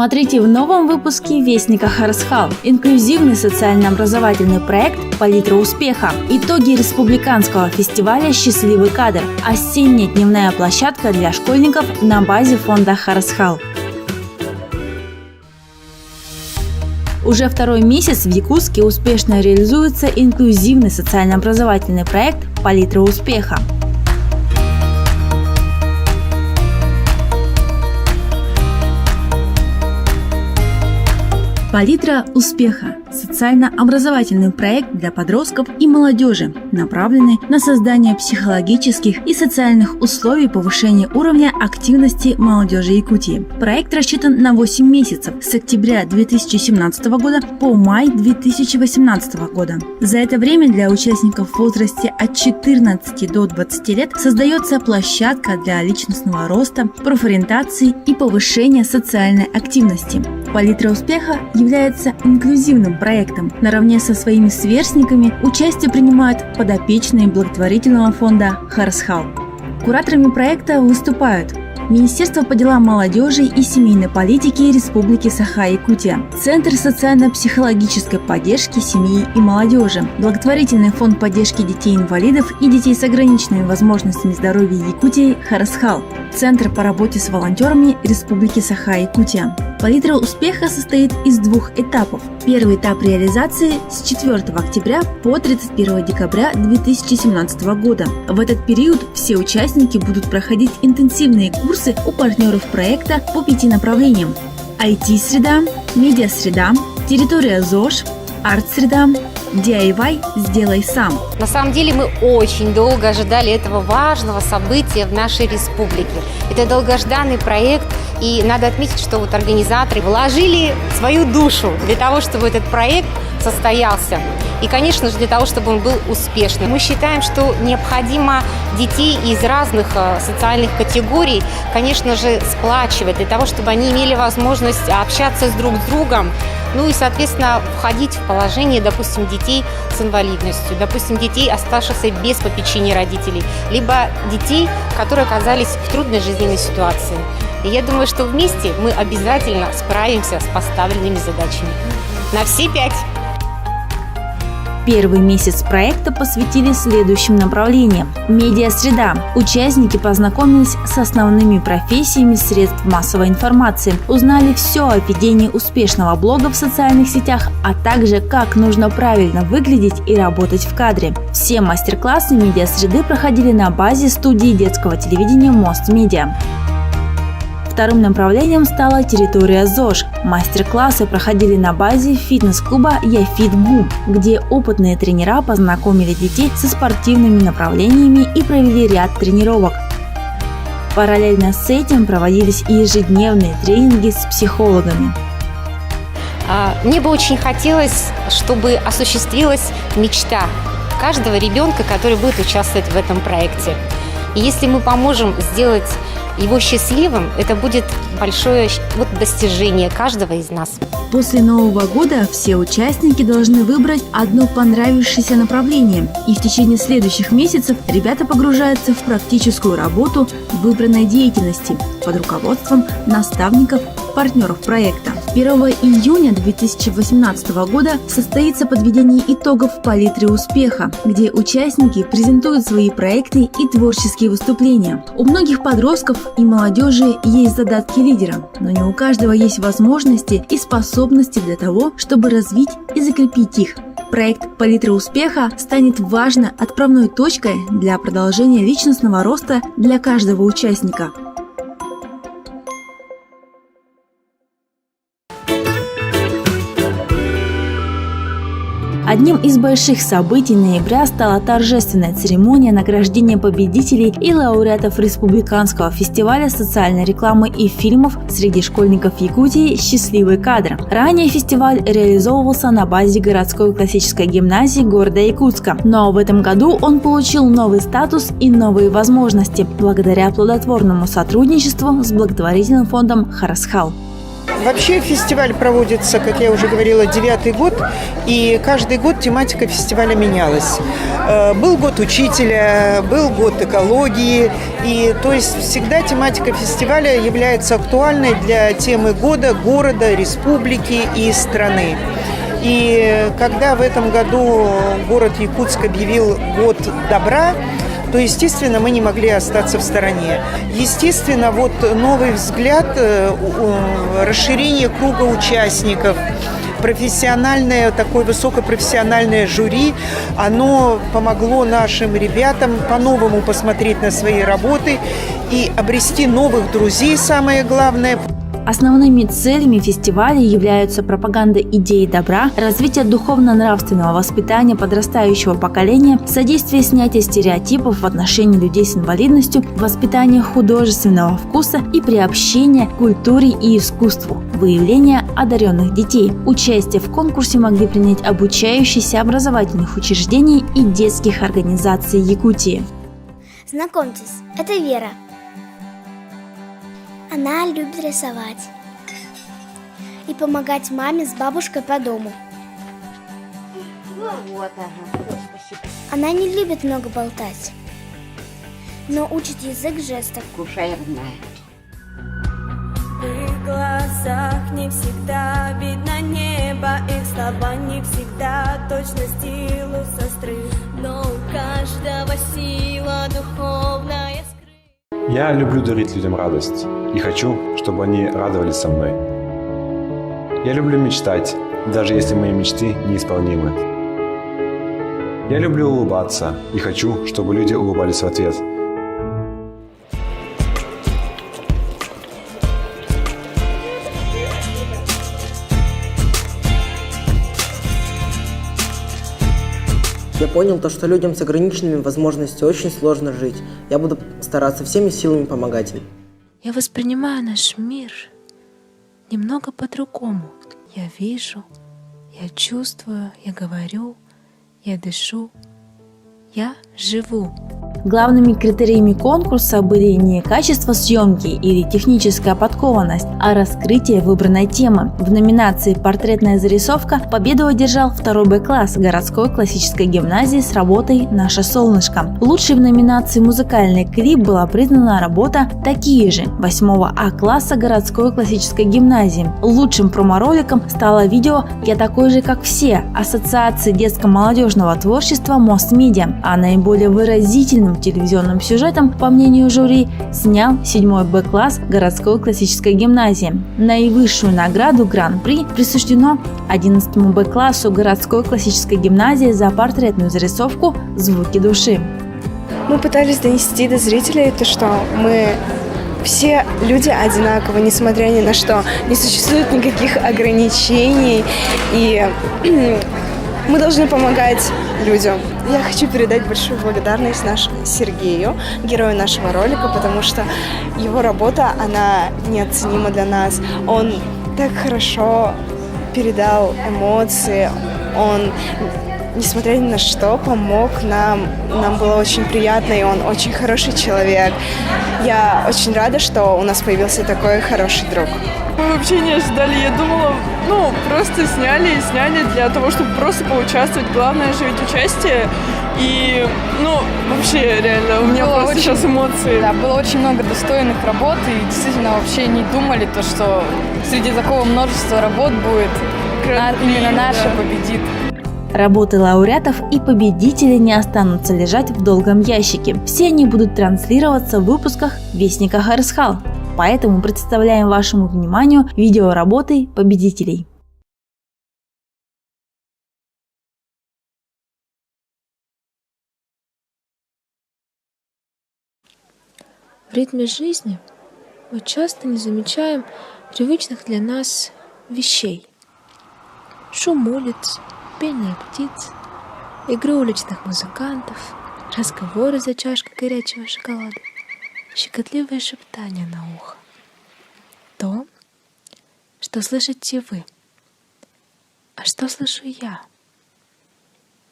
Смотрите в новом выпуске Вестника Харасхал. Инклюзивный социально-образовательный проект «Палитра успеха». Итоги республиканского фестиваля «Счастливый кадр». Осенняя дневная площадка для школьников на базе фонда Харасхал. Уже второй месяц в Якутске успешно реализуется инклюзивный социально-образовательный проект «Палитра успеха». «Палитра успеха» – социально-образовательный проект для подростков и молодежи, направленный на создание психологических и социальных условий повышения уровня активности молодежи Якутии. Проект рассчитан на 8 месяцев с октября 2017 года по май 2018 года. За это время для участников в возрасте от 14 до 20 лет создается площадка для личностного роста, профориентации и повышения социальной активности. «Палитра успеха» является инклюзивным проектом. Наравне со своими сверстниками участие принимают подопечные благотворительного фонда Харасхал. Кураторами проекта выступают Министерство по делам молодежи и семейной политики Республики Саха-Якутия, Центр социально-психологической поддержки семьи и молодежи, Благотворительный фонд поддержки детей-инвалидов и детей с ограниченными возможностями здоровья Якутии Харасхал, Центр по работе с волонтерами Республики Саха-Якутия. «Палитра успеха» состоит из двух этапов. Первый этап реализации с 4 октября по 31 декабря 2017 года. В этот период все участники будут проходить интенсивные курсы у партнеров проекта по 5 направлениям: IT-среда, медиа-среда, территория ЗОЖ, арт-среда, DIY «Сделай сам». На самом деле мы очень долго ожидали этого важного события в нашей республике. Это долгожданный проект, и надо отметить, что организаторы вложили свою душу для того, чтобы этот проект состоялся. И, конечно же, для того, чтобы он был успешным. Мы считаем, что необходимо детей из разных социальных категорий, конечно же, сплачивать, для того, чтобы они имели возможность общаться друг с другом, ну и, соответственно, входить в положение, допустим, детей с инвалидностью, допустим, детей, оставшихся без попечения родителей, либо детей, которые оказались в трудной жизненной ситуации. И я думаю, что вместе мы обязательно справимся с поставленными задачами. На все 5! Первый месяц проекта посвятили следующим направлениям. Медиа-среда. Участники познакомились с основными профессиями средств массовой информации, узнали все о ведении успешного блога в социальных сетях, а также как нужно правильно выглядеть и работать в кадре. Все мастер-классы медиа-среды проходили на базе студии детского телевидения Мост Медиа. Вторым направлением стала территория ЗОЖ. Мастер-классы проходили на базе фитнес-клуба «Яфит-Бум», где опытные тренера познакомили детей со спортивными направлениями и провели ряд тренировок. Параллельно с этим проводились и ежедневные тренинги с психологами. Мне бы очень хотелось, чтобы осуществилась мечта каждого ребенка, который будет участвовать в этом проекте. И если мы поможем сделать его счастливым, это будет большое достижение каждого из нас. После Нового года все участники должны выбрать одно понравившееся направление, и в течение следующих месяцев ребята погружаются в практическую работу выбранной деятельности под руководством наставников, партнеров проекта. 1 июня 2018 года состоится подведение итогов «Палитры успеха», где участники презентуют свои проекты и творческие выступления. У многих подростков и молодежи есть задатки лидера, но не у каждого есть возможности и способности для того, чтобы развить и закрепить их. Проект «Палитра успеха» станет важной отправной точкой для продолжения личностного роста для каждого участника. Одним из больших событий ноября стала торжественная церемония награждения победителей и лауреатов Республиканского фестиваля социальной рекламы и фильмов среди школьников Якутии «Счастливый кадр». Ранее фестиваль реализовывался на базе городской классической гимназии города Якутска, но в этом году он получил новый статус и новые возможности благодаря плодотворному сотрудничеству с благотворительным фондом Харасхал. Вообще фестиваль проводится, как я уже говорила, 9-й год, и каждый год тематика фестиваля менялась. Был год учителя, был год экологии, и то есть всегда тематика фестиваля является актуальной для темы года, города, республики и страны. И когда в этом году город Якутск объявил год добра, то, естественно, мы не могли остаться в стороне. Естественно, вот новый взгляд, расширение круга участников, профессиональное, такое высокопрофессиональное жюри, оно помогло нашим ребятам по-новому посмотреть на свои работы и обрести новых друзей, самое главное. Основными целями фестиваля являются пропаганда идеи добра, развитие духовно-нравственного воспитания подрастающего поколения, содействие снятия стереотипов в отношении людей с инвалидностью, воспитание художественного вкуса и приобщение к культуре и искусству, выявление одаренных детей. Участие в конкурсе могли принять обучающиеся образовательных учреждений и детских организаций Якутии. Знакомьтесь, это Вера. Она любит рисовать и помогать маме с бабушкой по дому. Она не любит много болтать, но учит язык жестов. Кушай, родная. В их глазах не всегда видно небо, их слова не всегда точно стилу сестры, но у каждого сила духовная. Я люблю дарить людям радость и хочу, чтобы они радовались со мной. Я люблю мечтать, даже если мои мечты неисполнимы. Я люблю улыбаться и хочу, чтобы люди улыбались в ответ. Я понял то, что людям с ограниченными возможностями очень сложно жить. Я буду стараться всеми силами помогать им. Я воспринимаю наш мир немного по-другому. Я вижу, я чувствую, я говорю, я дышу, я живу. Главными критериями конкурса были не качество съемки или техническая подкованность, а раскрытие выбранной темы. В номинации «Портретная зарисовка» победу одержал 2 Б-класс городской классической гимназии с работой «Наше солнышко». Лучшей в номинации «Музыкальный клип» была признана работа «Такие же» 8 А-класса городской классической гимназии. Лучшим промо-роликом стало видео «Я такой же, как все» Ассоциации детско-молодежного творчества Мосмедиа, а наиболее выразительным телевизионным сюжетом, по мнению жюри, снял 7 Б-класс городской классической гимназии. Наивысшую награду Гран-при присуждено 11 Б-классу городской классической гимназии за портретную зарисовку «Звуки души». Мы пытались донести до зрителей то, что мы все люди одинаковы, несмотря ни на что. Не существует никаких ограничений, и мы должны помогать людям. Я хочу передать большую благодарность нашему Сергею, герою нашего ролика, потому что его работа, она неоценима для нас. Он так хорошо передал эмоции, он, несмотря ни на что, помог нам. Нам было очень приятно, и он очень хороший человек. Я очень рада, что у нас появился такой хороший друг. Мы вообще не ожидали, я думала, просто сняли для того, чтобы просто поучаствовать. Главное же ведь участие. И, вообще, реально, у меня было просто сейчас эмоции. Да, было очень много достойных работ, и действительно вообще не думали, что среди такого множества работ будет именно наша победит. Работы лауреатов и победителей не останутся лежать в долгом ящике. Все они будут транслироваться в выпусках Вестника Харысхал. Поэтому представляем вашему вниманию видеоработы победителей. В ритме жизни мы часто не замечаем привычных для нас вещей. Шум улиц, пение птиц, игры уличных музыкантов, разговоры за чашкой горячего шоколада, щекотливые шептания на ухо. То, что слышите вы. А что слышу я?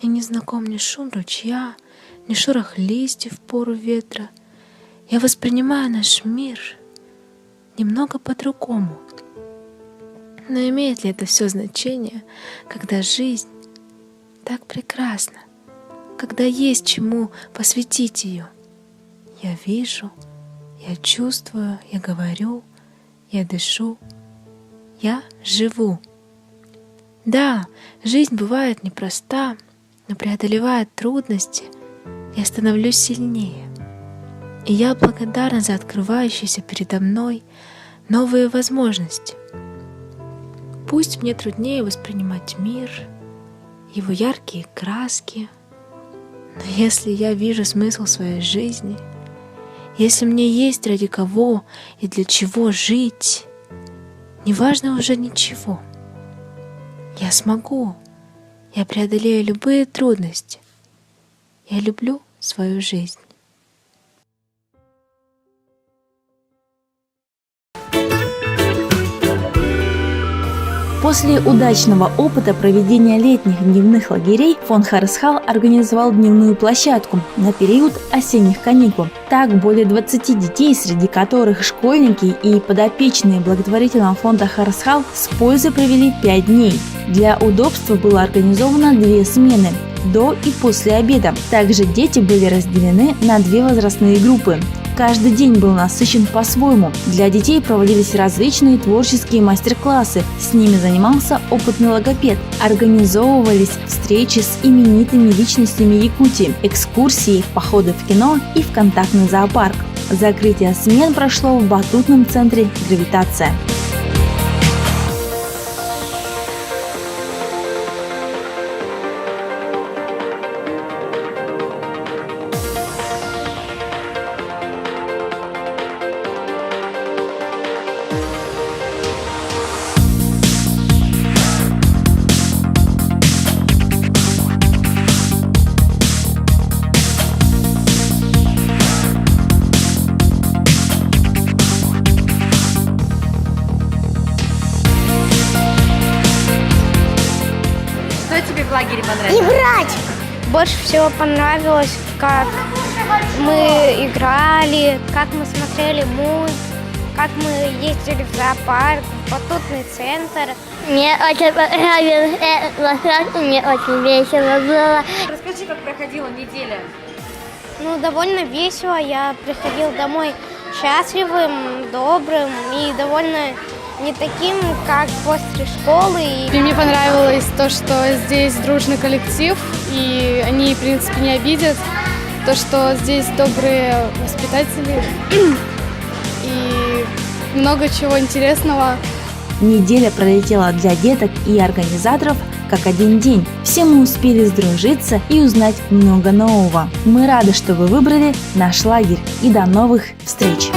Мне не знаком ни шум ручья, ни шорох листьев в пору ветра. Я воспринимаю наш мир немного по-другому. Но имеет ли это все значение, когда жизнь так прекрасна, когда есть чему посвятить ее? Я вижу, я чувствую, я говорю, я дышу, я живу. Да, жизнь бывает непроста, но преодолевая трудности, я становлюсь сильнее. И я благодарна за открывающиеся передо мной новые возможности. Пусть мне труднее воспринимать мир, его яркие краски, но если я вижу смысл своей жизни, если мне есть ради кого и для чего жить, неважно уже ничего. Я смогу, я преодолею любые трудности. Я люблю свою жизнь. После удачного опыта проведения летних дневных лагерей фонд Харысхал организовал дневную площадку на период осенних каникул. Так, более 20 детей, среди которых школьники и подопечные благотворительного фонда Харысхал, с пользой провели 5 дней. Для удобства было организовано 2 смены – до и после обеда. Также дети были разделены на 2 возрастные группы. Каждый день был насыщен по-своему. Для детей проводились различные творческие мастер-классы. С ними занимался опытный логопед. Организовывались встречи с именитыми личностями Якутии, экскурсии, походы в кино и в контактный зоопарк. Закрытие смен прошло в батутном центре «Гравитация». Что тебе в лагере понравилось? Играть! Больше всего понравилось, как мы играли, как мы смотрели мульт, как мы ездили в зоопарк, в батутный центр. Мне очень понравилось это, мне очень весело было. Расскажи, как проходила неделя. Ну, довольно весело. Я приходил домой счастливым, добрым и довольно не таким, как после школы. И мне понравилось то, что здесь дружный коллектив, и они, в принципе, не обидят. То, что здесь добрые воспитатели и много чего интересного. Неделя пролетела для деток и организаторов как один день. Все мы успели сдружиться и узнать много нового. Мы рады, что вы выбрали наш лагерь. И до новых встреч!